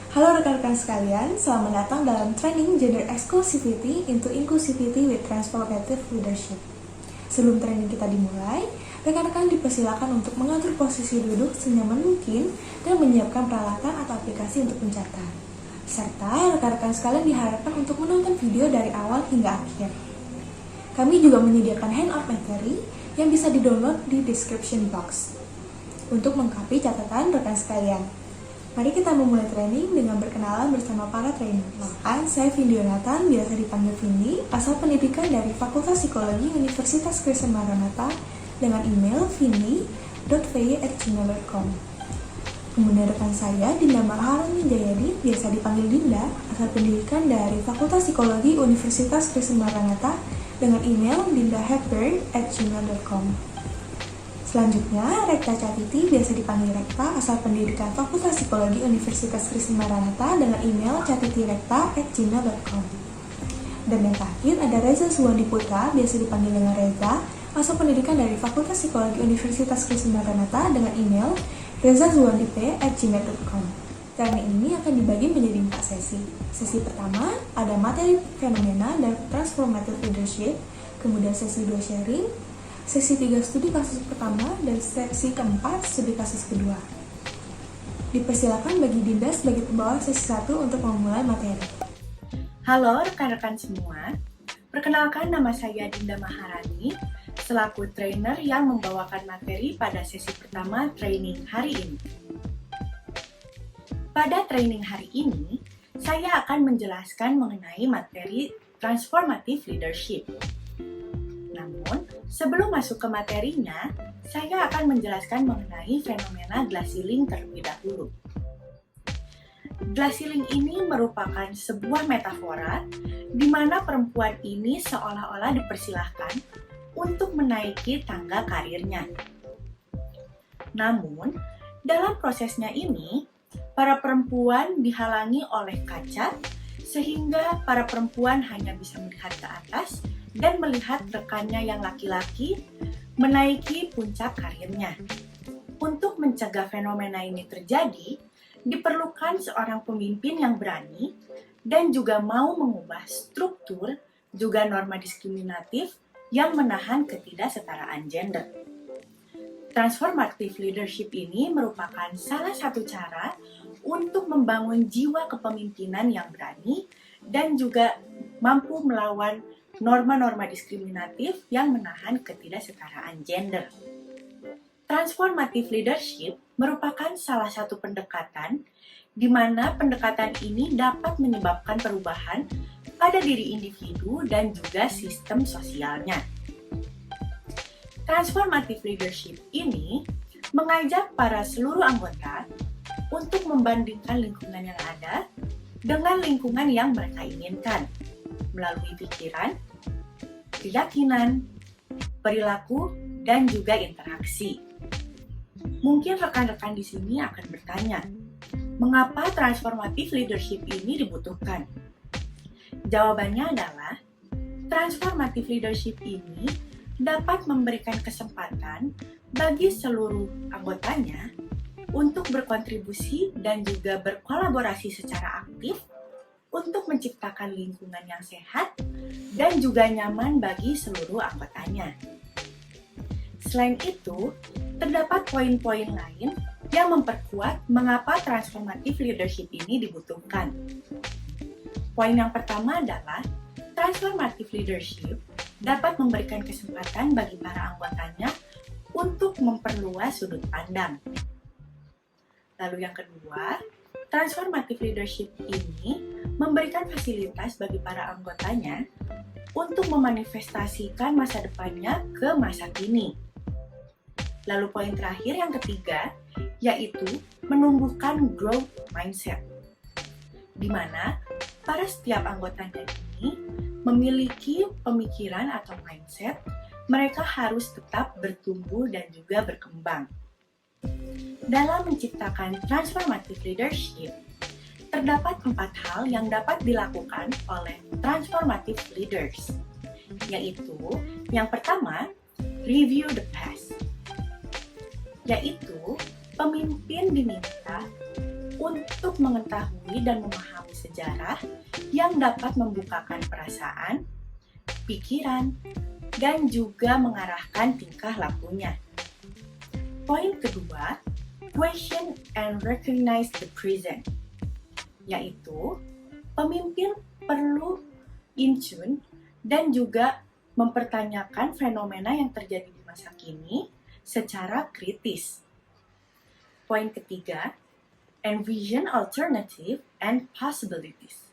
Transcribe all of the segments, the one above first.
Halo rekan-rekan sekalian, selamat datang dalam training Gender Exclusivity into Inclusivity with Transformative Leadership. Sebelum training kita dimulai, rekan-rekan dipersilakan untuk mengatur posisi duduk senyaman mungkin dan menyiapkan peralatan atau aplikasi untuk mencatat. Serta rekan-rekan sekalian diharapkan untuk menonton video dari awal hingga akhir. Kami juga menyediakan handout materi yang bisa di-download di description box untuk melengkapi catatan rekan sekalian. Mari kita memulai training dengan berkenalan bersama para trainer. Kenalkan, saya Vindi Yonatan, biasa dipanggil Vindi, asal pendidikan dari Fakultas Psikologi Universitas Kristen Maranatha dengan email vindi.vy@gmail.com. Kemudian rekan saya, Dinda Maharani Jayadi, biasa dipanggil Dinda, asal pendidikan dari Fakultas Psikologi Universitas Kristen Maranatha dengan email dindahepburn@gmail.com. Selanjutnya, Rekta Catiti, biasa dipanggil Rekta, asal pendidikan Fakultas Psikologi Universitas Kristen Maranatha dengan email catitirekta@gmail.com. Dan yang terakhir ada Reza Suwandi Putra, biasa dipanggil dengan Reza, asal pendidikan dari Fakultas Psikologi Universitas Kristen Maranatha dengan email rezazuwandip@gmail.com. Training ini akan dibagi menjadi 4 sesi. Sesi pertama ada materi fenomena dan transformative leadership, kemudian sesi 2 sharing, sesi 3 studi kasus pertama, dan sesi keempat studi kasus kedua. Dipersilakan bagi Dinda sebagai pembawa sesi 1 untuk memulai materi. Halo rekan-rekan semua, perkenalkan nama saya Dinda Maharani, selaku trainer yang membawakan materi pada sesi pertama training hari ini. Pada training hari ini, saya akan menjelaskan mengenai materi transformative leadership. Namun, sebelum masuk ke materinya, saya akan menjelaskan mengenai fenomena glass ceiling terlebih dahulu. Glass ceiling ini merupakan sebuah metafora di mana perempuan ini seolah-olah dipersilahkan untuk menaiki tangga karirnya. Namun, dalam prosesnya ini, para perempuan dihalangi oleh kaca sehingga para perempuan hanya bisa melihat ke atas dan melihat rekannya yang laki-laki menaiki puncak karirnya. Untuk mencegah fenomena ini terjadi, diperlukan seorang pemimpin yang berani dan juga mau mengubah struktur juga norma diskriminatif yang menahan ketidaksetaraan gender. Transformative leadership ini merupakan salah satu cara untuk membangun jiwa kepemimpinan yang berani dan juga mampu melawan norma-norma diskriminatif yang menahan ketidaksetaraan gender. Transformative leadership merupakan salah satu pendekatan di mana pendekatan ini dapat menyebabkan perubahan pada diri individu dan juga sistem sosialnya. Transformative leadership ini mengajak para seluruh anggota untuk membandingkan lingkungan yang ada dengan lingkungan yang mereka inginkan melalui pikiran, keyakinan, perilaku, dan juga interaksi. Mungkin rekan-rekan di sini akan bertanya, mengapa transformative leadership ini dibutuhkan? Jawabannya adalah, transformative leadership ini dapat memberikan kesempatan bagi seluruh anggotanya untuk berkontribusi dan juga berkolaborasi secara aktif untuk menciptakan lingkungan yang sehat dan juga nyaman bagi seluruh anggotanya. Selain itu, terdapat poin-poin lain yang memperkuat mengapa transformative leadership ini dibutuhkan. Poin yang pertama adalah transformative leadership dapat memberikan kesempatan bagi para anggotanya untuk memperluas sudut pandang. Lalu yang kedua, transformative leadership ini memberikan fasilitas bagi para anggotanya untuk memanifestasikan masa depannya ke masa kini. Lalu poin terakhir yang ketiga, yaitu menumbuhkan growth mindset, di mana para setiap anggotanya ini memiliki pemikiran atau mindset mereka harus tetap bertumbuh dan juga berkembang. Dalam menciptakan transformative leadership, terdapat 4 hal yang dapat dilakukan oleh transformative leaders, yaitu yang pertama, review the past, yaitu pemimpin diminta untuk untuk mengetahui dan memahami sejarah yang dapat membukakan perasaan, pikiran, dan juga mengarahkan tingkah lakunya. Poin kedua, question and recognize the present, yaitu pemimpin perlu in tune dan juga mempertanyakan fenomena yang terjadi di masa kini secara kritis. Poin ketiga, envision alternative and possibilities,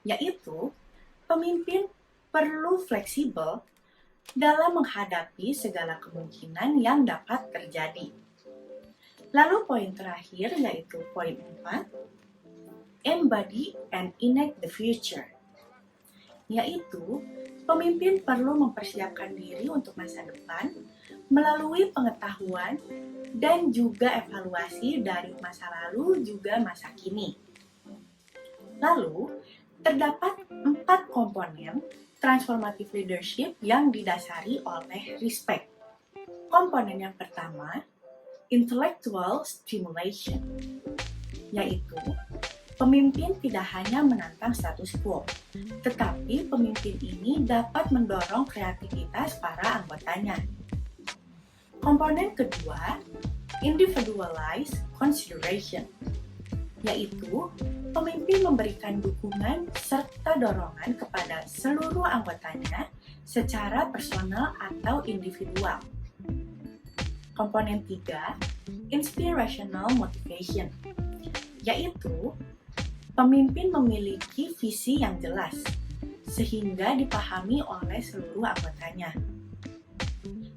yaitu pemimpin perlu fleksibel dalam menghadapi segala kemungkinan yang dapat terjadi. Lalu poin terakhir yaitu poin 4, embody and enact the future, yaitu pemimpin perlu mempersiapkan diri untuk masa depan melalui pengetahuan dan juga evaluasi dari masa lalu juga masa kini. Lalu, terdapat 4 komponen transformative leadership yang didasari oleh respect. Komponen yang pertama, intellectual stimulation, yaitu pemimpin tidak hanya menantang status quo, tetapi pemimpin ini dapat mendorong kreativitas para anggotanya. Komponen kedua, individualized consideration, yaitu pemimpin memberikan dukungan serta dorongan kepada seluruh anggotanya secara personal atau individual. Komponen 3, inspirational motivation, yaitu pemimpin memiliki visi yang jelas sehingga dipahami oleh seluruh anggotanya.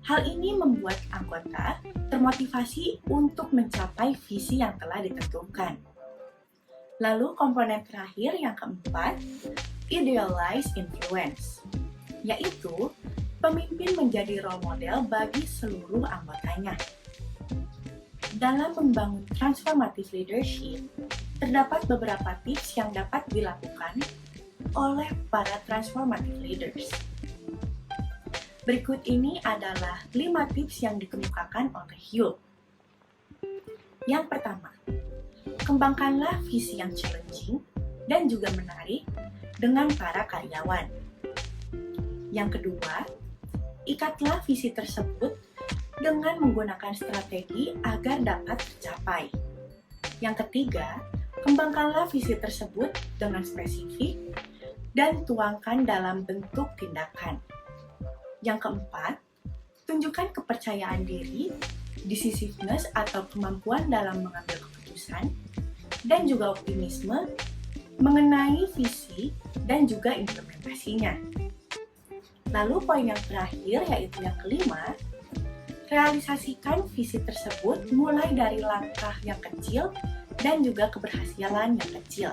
Hal ini membuat anggota termotivasi untuk mencapai visi yang telah ditentukan. Lalu komponen terakhir yang keempat, idealized influence, yaitu pemimpin menjadi role model bagi seluruh anggotanya. Dalam membangun transformative leadership, terdapat beberapa tips yang dapat dilakukan oleh para transformative leaders. Berikut ini adalah 5 tips yang dikemukakan oleh Yul. Yang pertama, kembangkanlah visi yang challenging dan juga menarik dengan para karyawan. Yang kedua, ikatlah visi tersebut dengan menggunakan strategi agar dapat tercapai. Yang ketiga, kembangkanlah visi tersebut dengan spesifik dan tuangkan dalam bentuk tindakan. Yang keempat, tunjukkan kepercayaan diri, decisiveness atau kemampuan dalam mengambil keputusan, dan juga optimisme mengenai visi dan juga implementasinya. Lalu poin yang terakhir yaitu yang kelima, realisasikan visi tersebut mulai dari langkah yang kecil dan juga keberhasilan yang kecil,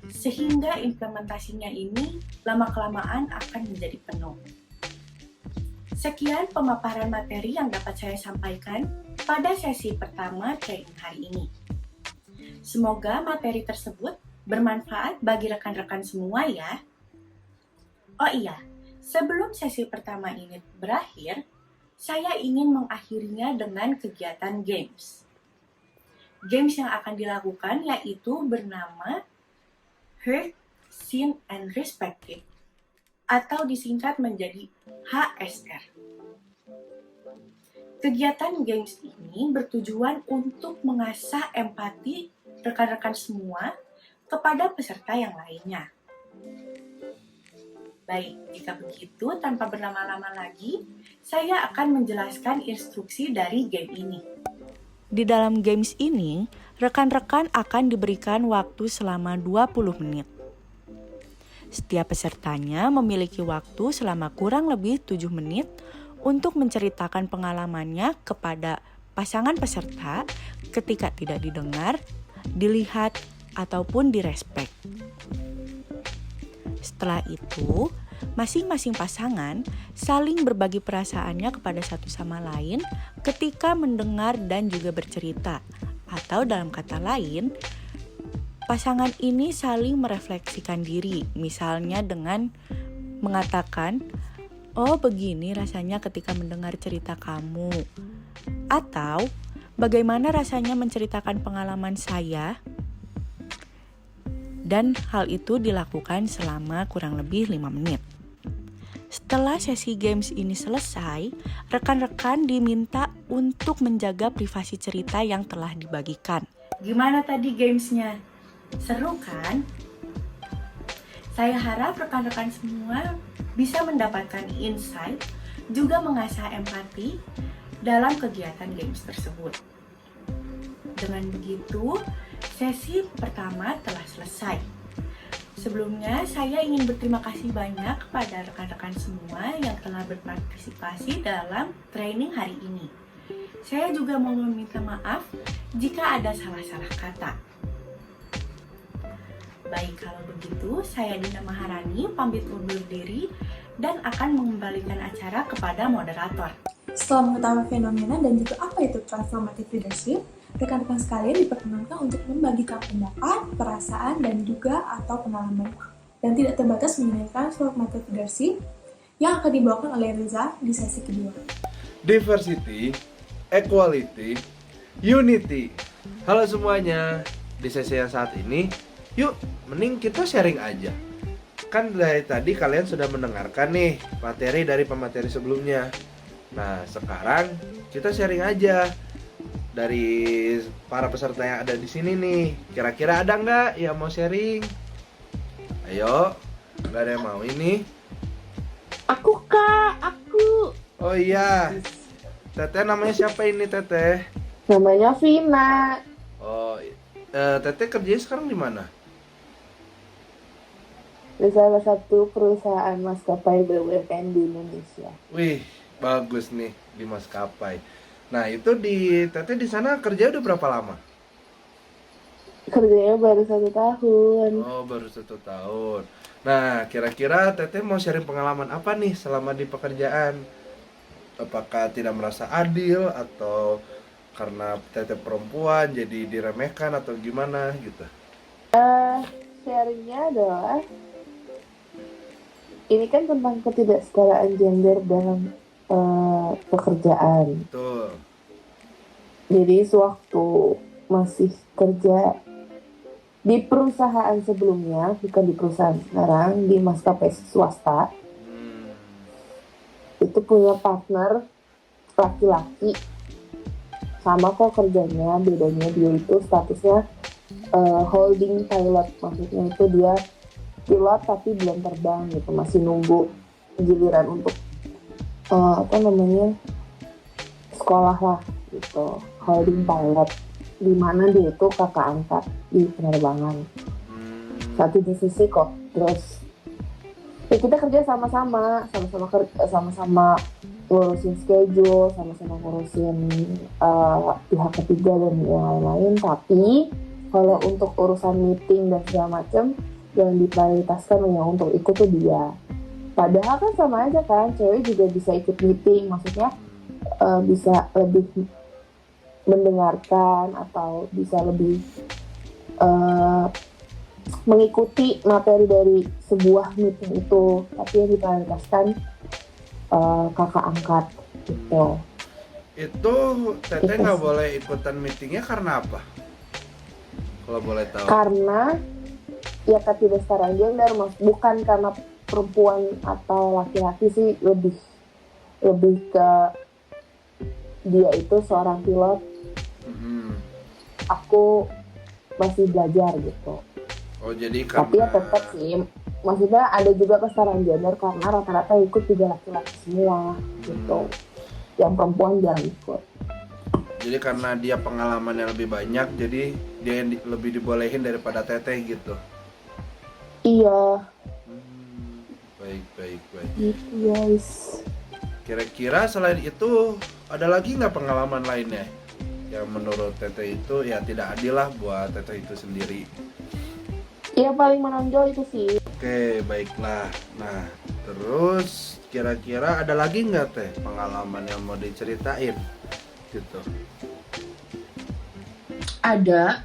sehingga implementasinya ini lama-kelamaan akan menjadi penuh. Sekian pemaparan materi yang dapat saya sampaikan pada sesi pertama training hari ini. Semoga materi tersebut bermanfaat bagi rekan-rekan semua ya. Oh iya, sebelum sesi pertama ini berakhir, saya ingin mengakhirinya dengan kegiatan games. Games yang akan dilakukan yaitu bernama Heard, Seen, and Respected, atau disingkat menjadi HSR. Kegiatan games ini bertujuan untuk mengasah empati rekan-rekan semua kepada peserta yang lainnya. Baik, jika begitu, tanpa berlama-lama lagi, saya akan menjelaskan instruksi dari game ini. Di dalam games ini, rekan-rekan akan diberikan waktu selama 20 menit. Setiap pesertanya memiliki waktu selama kurang lebih 7 menit untuk menceritakan pengalamannya kepada pasangan peserta ketika tidak didengar, dilihat, ataupun direspek. Setelah itu, masing-masing pasangan saling berbagi perasaannya kepada satu sama lain ketika mendengar dan juga bercerita. Atau dalam kata lain, pasangan ini saling merefleksikan diri, misalnya dengan mengatakan, "Oh, begini rasanya ketika mendengar cerita kamu." Atau, "Bagaimana rasanya menceritakan pengalaman saya?" dan hal itu dilakukan selama kurang lebih 5 menit. Setelah sesi games ini selesai, rekan-rekan diminta untuk menjaga privasi cerita yang telah dibagikan. Gimana tadi gamesnya? Seru kan? Saya harap rekan-rekan semua bisa mendapatkan insight, juga mengasah empati dalam kegiatan games tersebut. Dengan begitu, sesi pertama telah selesai. Sebelumnya, saya ingin berterima kasih banyak kepada rekan-rekan semua yang telah berpartisipasi dalam training hari ini. Saya juga mau meminta maaf jika ada salah-salah kata. Baik, kalau begitu, saya Dina Maharani pamit undur diri dan akan mengembalikan acara kepada moderator. Setelah mengetahui fenomena dan juga apa itu transformative leadership, rekan-rekan sekalian diperkenankan untuk membagikan pendapat, perasaan, dan juga atau pengalaman dan tidak terbatas mengenai transformative leadership yang akan dibawakan oleh Riza di sesi kedua. Diversity, equality, unity. Halo semuanya, di sesi yang saat ini, yuk mending kita sharing aja. Kan dari tadi kalian sudah mendengarkan nih materi dari pemateri sebelumnya. Nah sekarang kita sharing aja dari para peserta yang ada di sini nih. Kira-kira ada nggak yang mau sharing? Ayo, nggak ada yang mau ini? Aku kak, aku. Oh iya, Teteh namanya siapa ini Teteh? Namanya Vina. Oh, Teteh kerjanya sekarang di mana? Di salah satu perusahaan maskapai BUMN di Indonesia. Wih, bagus nih di maskapai. Nah, itu di Teteh di sana kerja udah berapa lama? Kerjanya baru 1 tahun. Oh, baru 1 tahun. Nah, kira-kira Teteh mau sharing pengalaman apa nih selama di pekerjaan? Apakah tidak merasa adil atau karena Teteh perempuan jadi diremehkan atau gimana gitu? Sharingnya adalah ini kan tentang ketidaksetaraan gender dalam pekerjaan. Betul. Jadi sewaktu masih kerja di perusahaan sebelumnya, bukan di perusahaan sekarang, di maskapai swasta, itu punya partner laki-laki. Sama kok kerjanya, bedanya dia itu statusnya holding pilot, maksudnya itu dia pilot tapi belum terbang gitu, masih nunggu giliran untuk sekolah lah gitu, holding pilot, di mana dia itu kakak angkat di penerbangan. Satu divisi kok. Terus ya kita kerja sama-sama ngurusin schedule, sama-sama ngurusin pihak ketiga dan yang lain-lain. Tapi kalau untuk urusan meeting dan segala macam yang diprioritaskan yang untuk ikut tuh dia. Padahal kan sama aja kan, cewek juga bisa ikut meeting, maksudnya bisa lebih mendengarkan atau bisa lebih mengikuti materi dari sebuah meeting itu, tapi yang diprioritaskan kakak angkat gitu. Itu Teteh nggak boleh ikutan meetingnya karena apa? Kalau boleh tahu. Karena ya ketidaksetaraan gender, bukan karena perempuan atau laki-laki sih, lebih ke dia itu seorang pilot, aku masih belajar gitu. Oh jadi karena... Tapi ya tetap sih, maksudnya ada juga kesetaraan gender karena rata-rata ikut juga laki-laki semua gitu. Yang perempuan jarang ikut. Jadi karena dia pengalamannya lebih banyak, jadi dia yang lebih dibolehin daripada Teteh gitu. Iya. Baik. Gitu guys. Kira-kira selain itu ada lagi nggak pengalaman lainnya yang menurut Teteh itu ya tidak adil lah buat Teteh itu sendiri? Yang paling menonjol itu sih. Oke, baiklah. Nah, terus kira-kira ada lagi nggak Teh pengalaman yang mau diceritain gitu? Ada.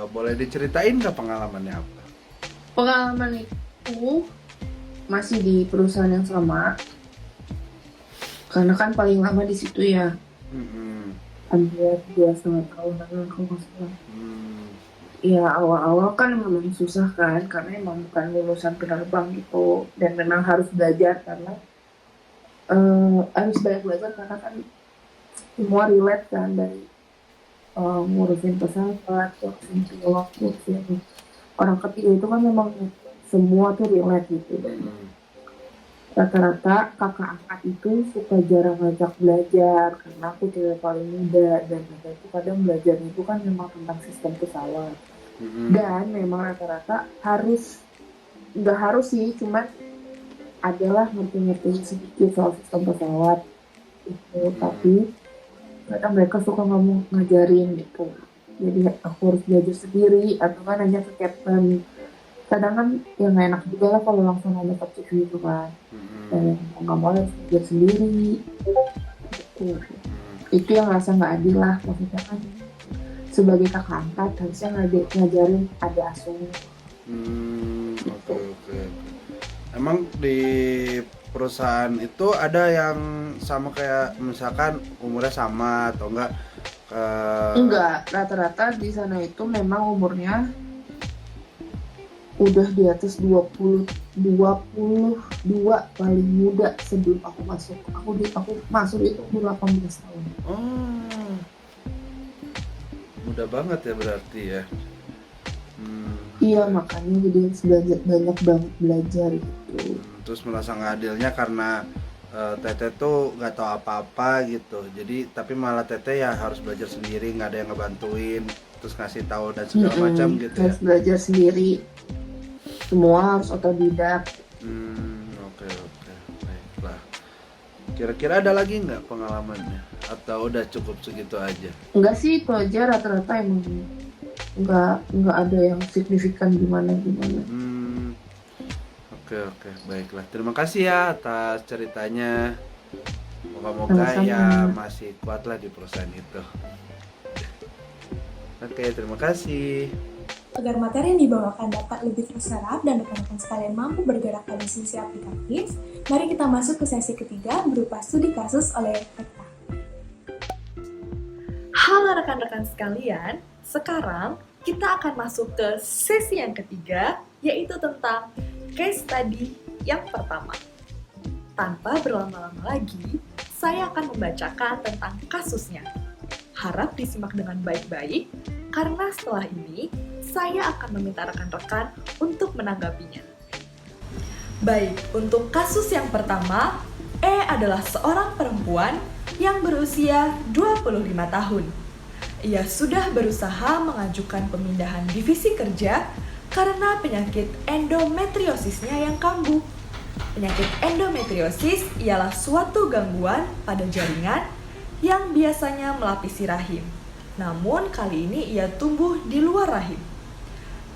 Boleh diceritain nggak pengalamannya apa? Pengalaman itu masih di perusahaan yang sama. Karena kan paling lama di situ ya. Hampir 2,5 tahunan kalau nggak salah. Ya awal-awal kan memang susah kan, karena emang bukan lulusan penerbang gitu, dan memang harus belajar karena harus banyak belajar karena kan semua relate kan dari ngurusin pesawat, ngurusin pilot, ngurusin orang ketiga itu kan memang semua tuh relate gitu. Dan rata-rata kakak angkat itu suka jarang ngajak belajar karena aku cewek paling muda, dan mereka itu kadang belajarnya itu kan memang tentang sistem pesawat. Dan memang rata-rata harus, nggak harus sih, cuman adalah ngerti-ngerti sedikit soal sistem pesawat itu. Tapi kadang mereka suka ngomong ngajarin gitu, jadi aku harus belajar sendiri atau kan nanya ke captain. Kadang kan yang nggak enak juga lah kalau langsung nanya ke chief gitu kan, dan nggak mau harus belajar sendiri gitu. Itu yang rasa nggak adil lah, maksudnya kan sebagai kakak angkat harusnya ngajarin ada asuh. Oke. Emang di perusahaan itu ada yang sama kayak misalkan umurnya sama atau enggak? Enggak, rata-rata di sana itu memang umurnya udah di atas 22 paling muda sebelum aku masuk. Aku masuk itu umur 18 tahun. Oh, mudah banget ya berarti ya. Iya, makanya jadi harus banyak banget belajar gitu. Terus merasa nggak adilnya karena Teteh tuh nggak tahu apa-apa gitu. Jadi tapi malah Teteh ya harus belajar sendiri, nggak ada yang ngebantuin, terus ngasih tahu dan segala macam gitu ya. Harus belajar sendiri. Semua harus otodidak. Oke, baiklah. Kira-kira ada lagi nggak pengalamannya? Atau udah cukup segitu aja? Enggak sih, itu aja. Rata-rata emang enggak ada yang signifikan gimana. Oke, baiklah. Terima kasih ya atas ceritanya. Moga-moga Sama-sama. ya masih kuatlah di perusahaan itu. Oke, terima kasih. Agar materi yang dibawakan dapat lebih terserap dan rekan-rekan sekalian mampu bergerak pada sisi aplikatif, mari kita masuk ke sesi ketiga berupa studi kasus oleh Rekta. Halo rekan-rekan sekalian, sekarang kita akan masuk ke sesi yang ketiga, yaitu tentang case study yang pertama. Tanpa berlama-lama lagi, saya akan membacakan tentang kasusnya. Harap disimak dengan baik-baik, karena setelah ini saya akan meminta rekan-rekan untuk menanggapinya. Baik, untuk kasus yang pertama, E adalah seorang perempuan yang berusia 25 tahun. Ia sudah berusaha mengajukan pemindahan divisi kerja karena penyakit endometriosisnya yang kambuh. Penyakit endometriosis ialah suatu gangguan pada jaringan yang biasanya melapisi rahim. Namun kali ini ia tumbuh di luar rahim.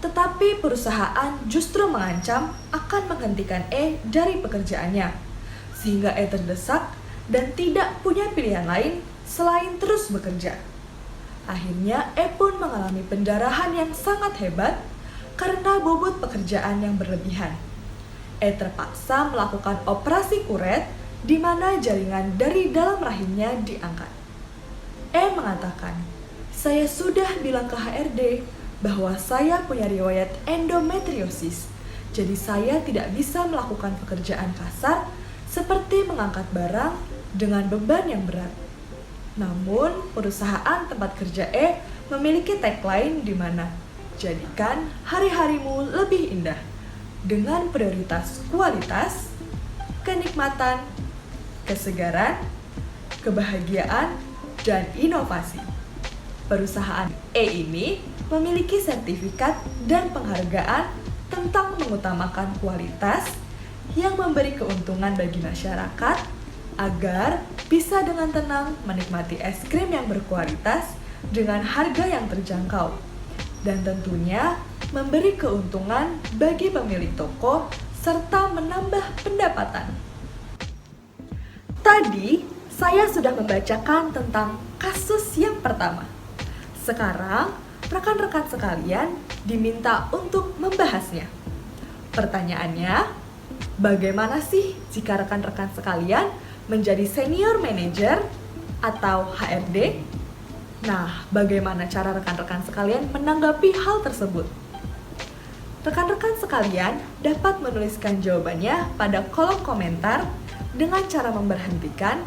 Tetapi perusahaan justru mengancam akan menghentikan E dari pekerjaannya, sehingga E terdesak dan tidak punya pilihan lain selain terus bekerja. Akhirnya E pun mengalami pendarahan yang sangat hebat karena bobot pekerjaan yang berlebihan. E terpaksa melakukan operasi kuret di mana jaringan dari dalam rahimnya diangkat. E mengatakan, "Saya sudah bilang ke HRD bahwa saya punya riwayat endometriosis, jadi saya tidak bisa melakukan pekerjaan kasar seperti mengangkat barang dengan beban yang berat." Namun, perusahaan tempat kerja E memiliki tagline di mana jadikan hari-harimu lebih indah dengan prioritas kualitas, kenikmatan, kesegaran, kebahagiaan, dan inovasi. Perusahaan E ini memiliki sertifikat dan penghargaan tentang mengutamakan kualitas yang memberi keuntungan bagi masyarakat agar bisa dengan tenang menikmati es krim yang berkualitas dengan harga yang terjangkau, dan tentunya memberi keuntungan bagi pemilik toko serta menambah pendapatan. Tadi saya sudah membacakan tentang kasus yang pertama. Sekarang rekan-rekan sekalian diminta untuk membahasnya. Pertanyaannya, bagaimana sih jika rekan-rekan sekalian menjadi senior manager atau HRD? Nah, bagaimana cara rekan-rekan sekalian menanggapi hal tersebut? Rekan-rekan sekalian dapat menuliskan jawabannya pada kolom komentar dengan cara memberhentikan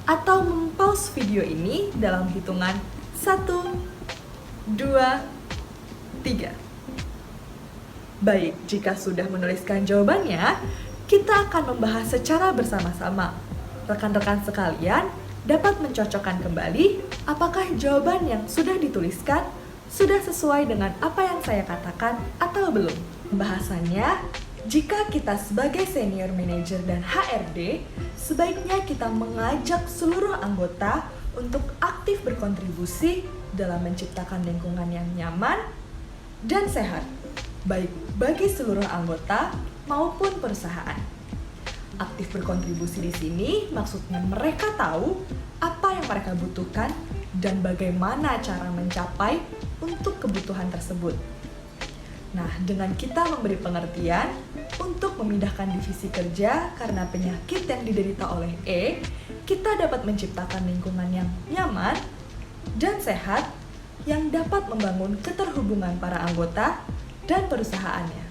atau mempause video ini dalam hitungan 1, 2, 3. Baik, jika sudah menuliskan jawabannya, kita akan membahas secara bersama-sama. Rekan-rekan sekalian dapat mencocokkan kembali apakah jawaban yang sudah dituliskan sudah sesuai dengan apa yang saya katakan atau belum. Pembahasannya, jika kita sebagai senior manager dan HRD, sebaiknya kita mengajak seluruh anggota untuk aktif berkontribusi dalam menciptakan lingkungan yang nyaman dan sehat, baik bagi seluruh anggota maupun perusahaan. Aktif berkontribusi di sini maksudnya mereka tahu apa yang mereka butuhkan dan bagaimana cara mencapai untuk kebutuhan tersebut. Nah, dengan kita memberi pengertian untuk memindahkan divisi kerja karena penyakit yang diderita oleh E, kita dapat menciptakan lingkungan yang nyaman dan sehat yang dapat membangun keterhubungan para anggota dan perusahaannya.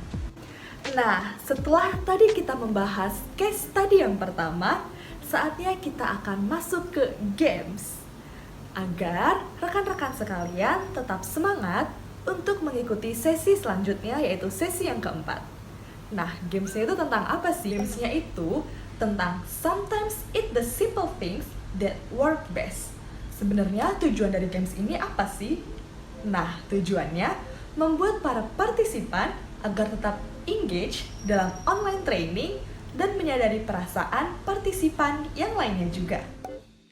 Nah, setelah tadi kita membahas case study yang pertama, saatnya kita akan masuk ke games. Agar rekan-rekan sekalian tetap semangat untuk mengikuti sesi selanjutnya, yaitu sesi yang keempat. Nah, gamesnya itu tentang apa sih? Gamesnya itu tentang sometimes eat the simple things that work best. Sebenarnya tujuan dari games ini apa sih? Nah, tujuannya membuat para partisipan agar tetap engage dalam online training dan menyadari perasaan partisipan yang lainnya juga.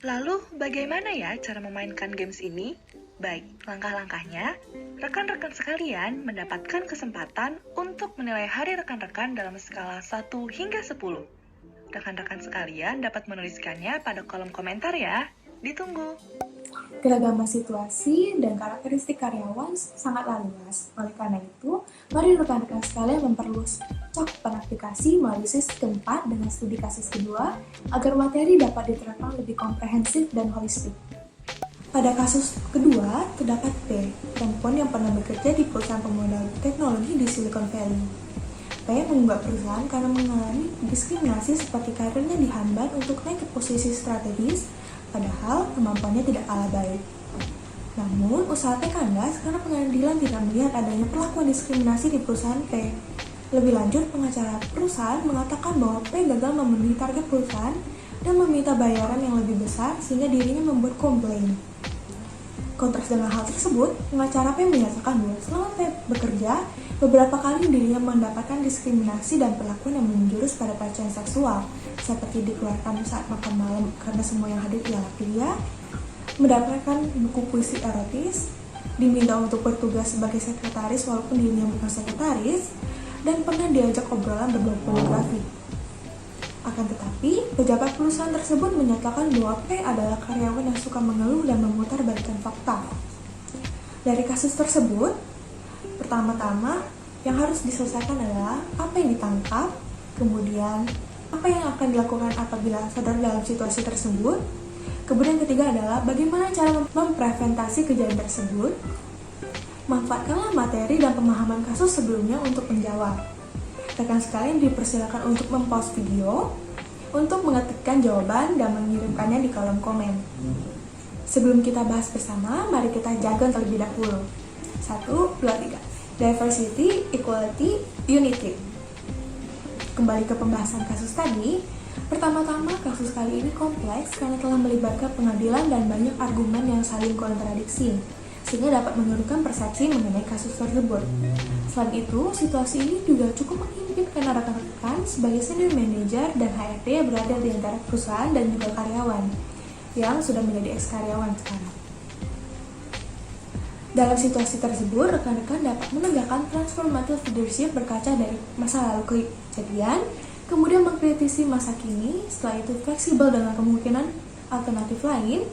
Lalu, bagaimana ya cara memainkan games ini? Baik, langkah-langkahnya, rekan-rekan sekalian mendapatkan kesempatan untuk menilai hari rekan-rekan dalam skala 1 hingga 10. Rekan-rekan sekalian dapat menuliskannya pada kolom komentar ya. Ditunggu. Keragaman situasi dan karakteristik karyawan sangatlah luas. Oleh karena itu, mari rekan-rekan sekalian memperluas cakupan aplikasi melalui sesi keempat dengan studi kasus kedua agar materi dapat diterapkan lebih komprehensif dan holistik. Pada kasus kedua, terdapat P, perempuan yang pernah bekerja di perusahaan pemodal teknologi di Silicon Valley. P mengunggah perusahaan karena mengalami diskriminasi seperti karirnya dihambat untuk naik ke posisi strategis, padahal kemampuannya tidak kalah baik. Namun, usaha P kandas karena pengadilan tidak melihat adanya perlakuan diskriminasi di perusahaan P. Lebih lanjut, pengacara perusahaan mengatakan bahwa P gagal memenuhi target perusahaan dan meminta bayaran yang lebih besar sehingga dirinya membuat komplain. Kontras dengan hal tersebut, pengacara P menyatakan bahwa selama P bekerja, beberapa kali dirinya mendapatkan diskriminasi dan perlakuan yang menjurus pada pelecehan seksual, seperti dikeluarkan saat makan malam karena semua yang hadir ialah pria, mendapatkan buku puisi erotis, diminta untuk bertugas sebagai sekretaris walaupun dirinya bukan sekretaris, dan pernah diajak obrolan berbau pornografi. Akan tetapi, pejabat perusahaan tersebut menyatakan bahwa P adalah karyawan yang suka mengeluh dan memutar balikan fakta. Dari kasus tersebut, pertama-tama yang harus diselesaikan adalah apa yang ditangkap, kemudian apa yang akan dilakukan apabila sadar dalam situasi tersebut, kemudian ketiga adalah bagaimana cara mempreventasi kejadian tersebut. Manfaatkanlah materi dan pemahaman kasus sebelumnya untuk menjawab. Rekan sekalian dipersilakan untuk mempause video, untuk mengetikkan jawaban dan mengirimkannya di kolom komen. Sebelum kita bahas bersama, mari kita jargon terlebih dahulu. 1, 2, 3. Diversity, Equality, Unity. Kembali ke pembahasan kasus tadi, pertama-tama kasus kali ini kompleks karena telah melibatkan pengadilan dan banyak argumen yang saling kontradiksi, sehingga dapat menurunkan persepsi mengenai kasus tersebut. Selain itu, situasi ini juga cukup menghimpit karena rekan-rekan sebagai senior manager dan HRD yang berada di antara perusahaan dan juga karyawan yang sudah menjadi ex-karyawan sekarang. Dalam situasi tersebut, rekan-rekan dapat menegakkan transformative leadership berkaca dari masa lalu kejadian, kemudian mengkritisi masa kini, setelah itu fleksibel dengan kemungkinan alternatif lain,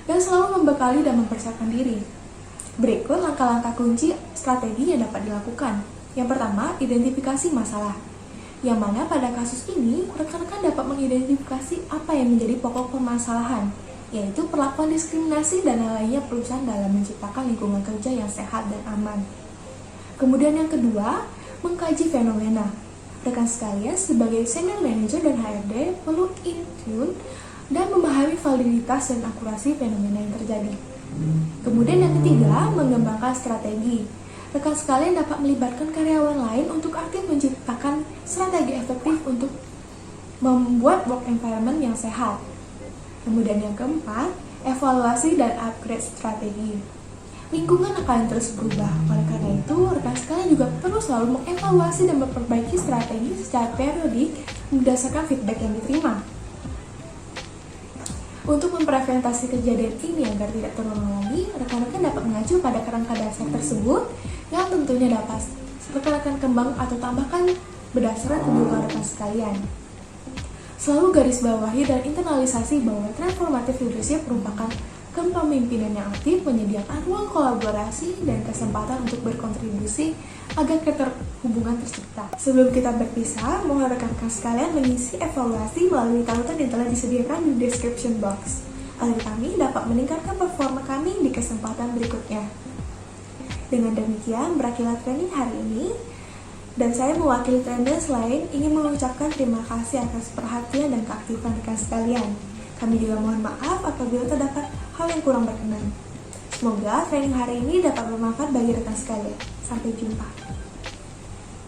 dan selalu membekali dan mempersiapkan diri. Berikut langkah-langkah kunci strategi yang dapat dilakukan. Yang pertama, identifikasi masalah. Yang mana pada kasus ini, rekan-rekan dapat mengidentifikasi apa yang menjadi pokok permasalahan. yaitu perlakuan diskriminasi dan lainnya perusahaan dalam menciptakan lingkungan kerja yang sehat dan aman. Kemudian yang kedua, mengkaji fenomena. Rekan sekalian, sebagai senior manager dan HRD perlu in tune dan memahami validitas dan akurasi fenomena yang terjadi. Kemudian yang ketiga, mengembangkan strategi. Rekan sekalian dapat melibatkan karyawan lain untuk aktif menciptakan strategi efektif untuk membuat work environment yang sehat. Kemudian yang keempat, evaluasi dan upgrade strategi. Lingkungan akan terus berubah, oleh karena itu rekan sekalian juga perlu selalu mengevaluasi dan memperbaiki strategi secara periodik berdasarkan feedback yang diterima. Untuk mempreventasi kejadian ini agar tidak terulang lagi, rekan-rekan dapat mengacu pada kerangka dasar tersebut yang tentunya dapat rekan-rekan kembang atau tambahkan berdasarkan kebutuhan rekan sekalian. Selalu garis bawahi dan internalisasi bahwa transformative leadership merupakan kepemimpinan yang aktif, menyediakan ruang kolaborasi dan kesempatan untuk berkontribusi agar keterhubungan tercipta. Sebelum kita berpisah, mohon rekan-rekan sekalian mengisi evaluasi melalui tautan yang telah disediakan di description box agar kami dapat meningkatkan performa kami di kesempatan berikutnya. Dengan demikian, berakhirlah training hari ini. Dan saya mewakili trainers lain ingin mengucapkan terima kasih atas perhatian dan keaktifan rekan sekalian. Kami juga mohon maaf apabila terdapat hal yang kurang berkenan. Semoga training hari ini dapat bermanfaat bagi rekan sekalian. Sampai jumpa.